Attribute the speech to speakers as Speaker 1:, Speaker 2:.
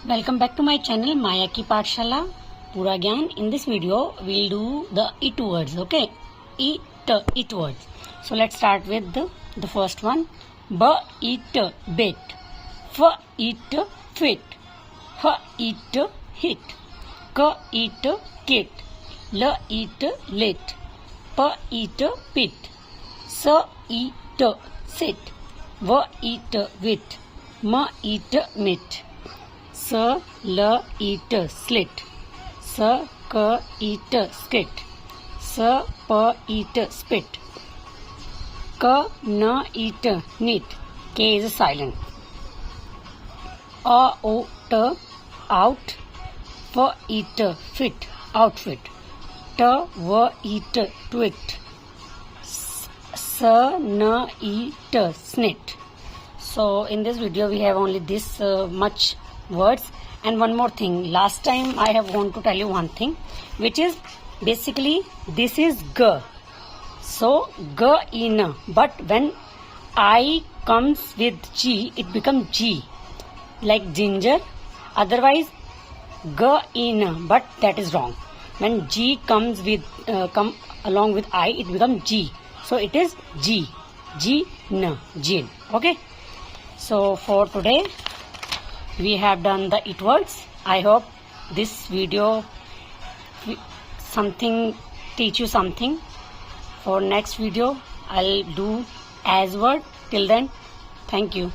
Speaker 1: Welcome back to my channel Maya Ki Pathshala Pura Gyan. In this video we'll do the it words. Okay, it words. So let's start with the first one. B it bit, f it fit, h it hit, k it kit, l it lit, p it pit, s it sit, v it wit, m it mit, s l it slit, s k it skit, s p it spit, k n it knit. K is silent. A o t out, f it fit, outfit, t v it twit, s n it snit. So in this video we have only this much words. And one more thing, last time I have want to tell you one thing, which is basically this is g, so g in, but when I comes with g it becomes g, like ginger. Otherwise g in, but that is wrong. When g comes with come along with I it becomes g, so it is g n, gin. Okay, so for today we have done the it words. I hope this video teach you something. For next video I'll do as word. Till then, thank you.